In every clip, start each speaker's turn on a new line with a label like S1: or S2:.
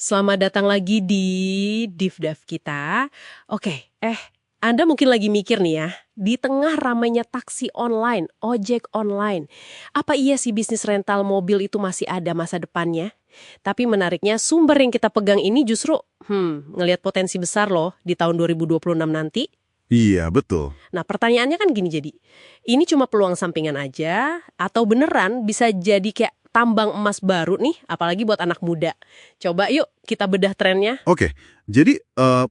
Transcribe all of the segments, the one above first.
S1: Selamat datang lagi di Div kita. Oke, Anda mungkin lagi mikir nih ya, di tengah ramainya taksi online, ojek online, apa iya sih bisnis rental mobil itu masih ada masa depannya? Tapi menariknya sumber yang kita pegang ini justru, ngelihat potensi besar loh di tahun 2026 nanti.
S2: Iya, betul.
S1: Nah pertanyaannya kan gini jadi, ini cuma peluang sampingan aja, atau beneran bisa jadi kayak tambang emas baru nih, apalagi buat anak muda. Coba yuk kita bedah trennya.
S2: Oke, jadi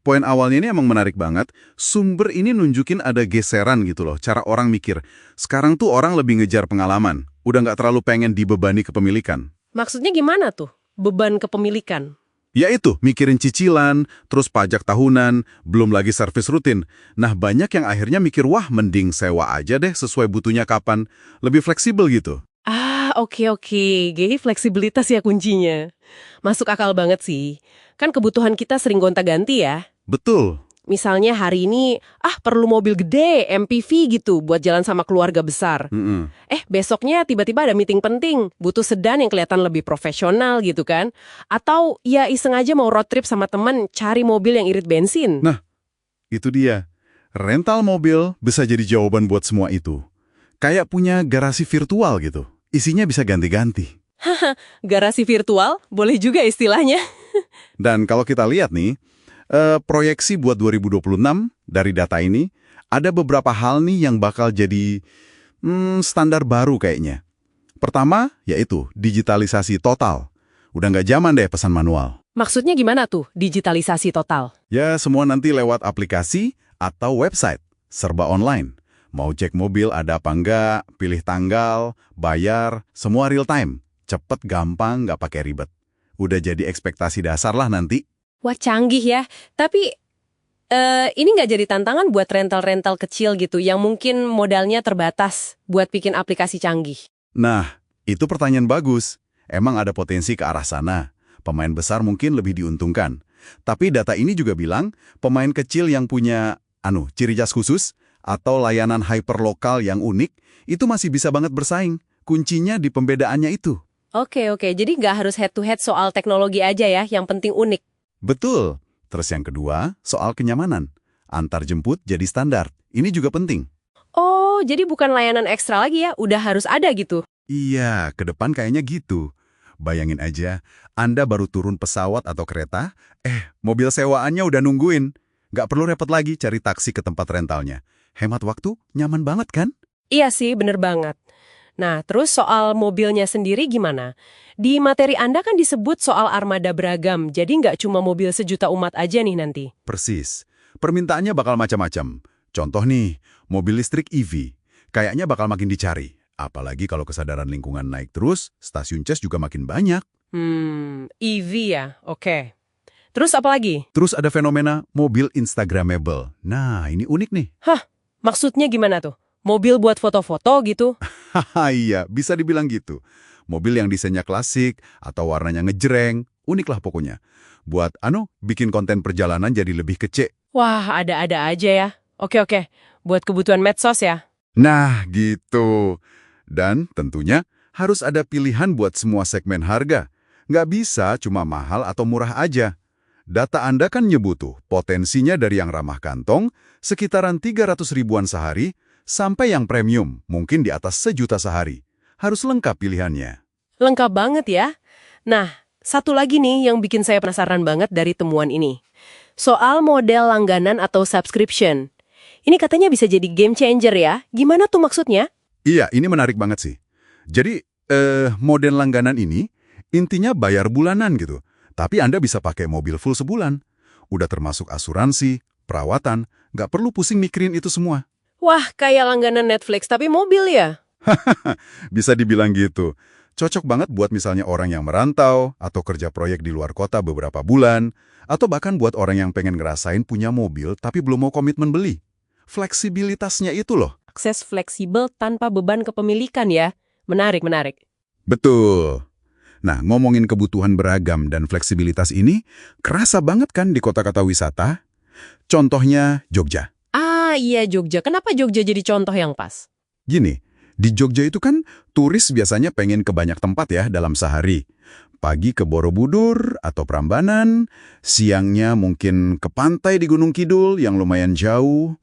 S2: poin awalnya ini emang menarik banget. Sumber ini nunjukin ada geseran gitu loh, cara orang mikir. Sekarang tuh orang lebih ngejar pengalaman, udah nggak terlalu pengen dibebani kepemilikan.
S1: Maksudnya gimana tuh? Beban kepemilikan.
S2: Ya itu, mikirin cicilan, terus pajak tahunan, belum lagi servis rutin. Nah, banyak yang akhirnya mikir, wah mending sewa aja deh sesuai butuhnya kapan. Lebih fleksibel gitu.
S1: Oke. Jadi fleksibilitas ya kuncinya. Masuk akal banget sih. Kan kebutuhan kita sering gonta-ganti ya.
S2: Betul.
S1: Misalnya hari ini, perlu mobil gede, MPV gitu, buat jalan sama keluarga besar.
S2: Mm-mm.
S1: Besoknya tiba-tiba ada meeting penting, butuh sedan yang kelihatan lebih profesional gitu kan. Atau ya iseng aja mau road trip sama temen, cari mobil yang irit bensin.
S2: Nah, itu dia. Rental mobil bisa jadi jawaban buat semua itu. Kayak punya garasi virtual gitu. Isinya bisa ganti-ganti.
S1: Garasi virtual, boleh juga istilahnya.
S2: Dan kalau kita lihat nih, proyeksi buat 2026 dari data ini, ada beberapa hal nih yang bakal jadi standar baru kayaknya. Pertama, yaitu digitalisasi total. Udah nggak zaman deh pesan manual.
S1: Maksudnya gimana tuh, digitalisasi total?
S2: Ya, semua nanti lewat aplikasi atau website, serba online. Mau cek mobil ada apa enggak, pilih tanggal, bayar, semua real time. Cepet, gampang, nggak pakai ribet. Udah jadi ekspektasi dasar lah nanti.
S1: Wah canggih ya, tapi ini nggak jadi tantangan buat rental-rental kecil gitu, yang mungkin modalnya terbatas buat bikin aplikasi canggih.
S2: Nah, itu pertanyaan bagus. Emang ada potensi ke arah sana. Pemain besar mungkin lebih diuntungkan. Tapi data ini juga bilang, pemain kecil yang punya ciri khas khusus atau layanan hyperlokal yang unik, itu masih bisa banget bersaing. Kuncinya di pembedaannya itu.
S1: Oke, jadi nggak harus head-to-head soal teknologi aja ya, yang penting unik.
S2: Betul. Terus yang kedua, soal kenyamanan. Antar jemput jadi standar. Ini juga penting.
S1: Oh, jadi bukan layanan ekstra lagi ya, udah harus ada gitu.
S2: Iya, ke depan kayaknya gitu. Bayangin aja, Anda baru turun pesawat atau kereta, mobil sewaannya udah nungguin. Nggak perlu repot lagi cari taksi ke tempat rentalnya. Hemat waktu, nyaman banget kan?
S1: Iya sih, bener banget. Nah, terus soal mobilnya sendiri gimana? Di materi Anda kan disebut soal armada beragam, jadi nggak cuma mobil sejuta umat aja nih nanti.
S2: Persis. Permintaannya bakal macam-macam. Contoh nih, mobil listrik EV. Kayaknya bakal makin dicari. Apalagi kalau kesadaran lingkungan naik terus, stasiun cas juga makin banyak.
S1: EV ya, oke. Terus apa lagi?
S2: Terus ada fenomena mobil Instagramable. Nah, ini unik nih.
S1: Maksudnya gimana tuh? Mobil buat foto-foto gitu?
S2: Haha, iya, bisa dibilang gitu. Mobil yang desainnya klasik atau warnanya ngejreng, unik lah pokoknya. Buat, bikin konten perjalanan jadi lebih kece.
S1: Wah, ada-ada aja ya. Oke, buat kebutuhan medsos ya.
S2: Nah, gitu. Dan tentunya harus ada pilihan buat semua segmen harga. Nggak bisa cuma mahal atau murah aja. Data Anda kan nyebut tuh, potensinya dari yang ramah kantong, sekitaran 300 ribuan sehari, sampai yang premium, mungkin di atas 1 juta sehari. Harus lengkap pilihannya.
S1: Lengkap banget ya. Nah, satu lagi nih yang bikin saya penasaran banget dari temuan ini. Soal model langganan atau subscription. Ini katanya bisa jadi game changer ya. Gimana tuh maksudnya?
S2: Iya, ini menarik banget sih. Jadi, model langganan ini, intinya bayar bulanan gitu. Tapi Anda bisa pakai mobil full sebulan. Udah termasuk asuransi, perawatan, nggak perlu pusing mikirin itu semua.
S1: Wah, kayak langganan Netflix tapi mobil ya?
S2: Bisa dibilang gitu. Cocok banget buat misalnya orang yang merantau, atau kerja proyek di luar kota beberapa bulan, atau bahkan buat orang yang pengen ngerasain punya mobil tapi belum mau komitmen beli. Fleksibilitasnya itu loh.
S1: Akses fleksibel tanpa beban kepemilikan ya. Menarik.
S2: Betul. Nah, ngomongin kebutuhan beragam dan fleksibilitas ini, kerasa banget kan di kota-kota wisata? Contohnya Jogja.
S1: Iya Jogja. Kenapa Jogja jadi contoh yang pas?
S2: Gini, di Jogja itu kan turis biasanya pengen ke banyak tempat ya dalam sehari. Pagi ke Borobudur atau Prambanan, siangnya mungkin ke pantai di Gunung Kidul yang lumayan jauh,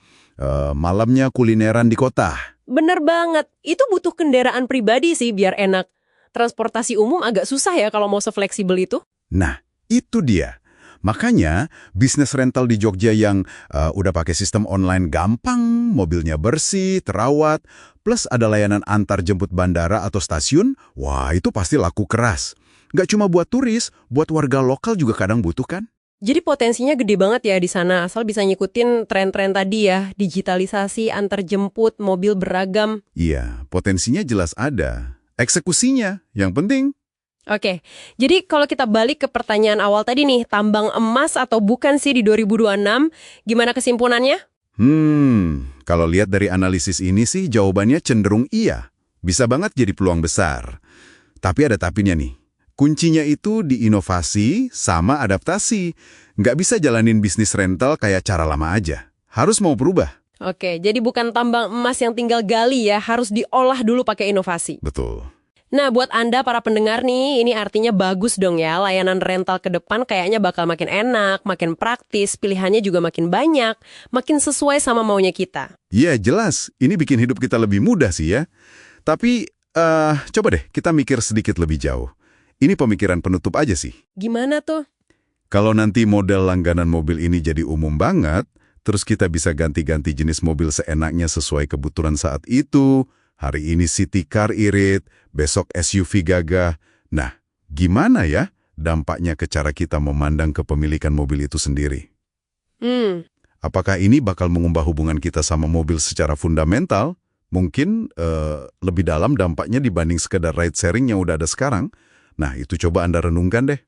S2: malamnya kulineran di kota.
S1: Bener banget, itu butuh kendaraan pribadi sih biar enak. Transportasi umum agak susah ya kalau mau sefleksibel itu.
S2: Nah, itu dia. Makanya, bisnis rental di Jogja yang udah pakai sistem online gampang, mobilnya bersih, terawat, plus ada layanan antar jemput bandara atau stasiun, wah itu pasti laku keras. Nggak cuma buat turis, buat warga lokal juga kadang butuh kan?
S1: Jadi potensinya gede banget ya di sana, asal bisa ngikutin tren-tren tadi ya, digitalisasi, antar jemput, mobil beragam.
S2: Iya, potensinya jelas ada. Eksekusinya, yang penting.
S1: Oke, jadi kalau kita balik ke pertanyaan awal tadi nih, tambang emas atau bukan sih di 2026, gimana kesimpulannya?
S2: Kalau lihat dari analisis ini sih jawabannya cenderung iya. Bisa banget jadi peluang besar. Tapi ada tapinya nih. Kuncinya itu di inovasi sama adaptasi. Nggak bisa jalanin bisnis rental kayak cara lama aja. Harus mau berubah.
S1: Oke, jadi bukan tambang emas yang tinggal gali ya, harus diolah dulu pakai inovasi.
S2: Betul.
S1: Nah, buat Anda para pendengar nih, ini artinya bagus dong ya, layanan rental ke depan kayaknya bakal makin enak, makin praktis, pilihannya juga makin banyak, makin sesuai sama maunya kita.
S2: Iya, jelas. Ini bikin hidup kita lebih mudah sih ya. Tapi, coba deh kita mikir sedikit lebih jauh. Ini pemikiran penutup aja sih.
S1: Gimana tuh?
S2: Kalau nanti model langganan mobil ini jadi umum banget, terus kita bisa ganti-ganti jenis mobil seenaknya sesuai kebutuhan saat itu, hari ini city car irit, besok SUV gagah. Nah, gimana ya dampaknya ke cara kita memandang kepemilikan mobil itu sendiri? Apakah ini bakal mengubah hubungan kita sama mobil secara fundamental? Mungkin lebih dalam dampaknya dibanding sekedar ride sharing yang udah ada sekarang. Nah, itu coba Anda renungkan deh.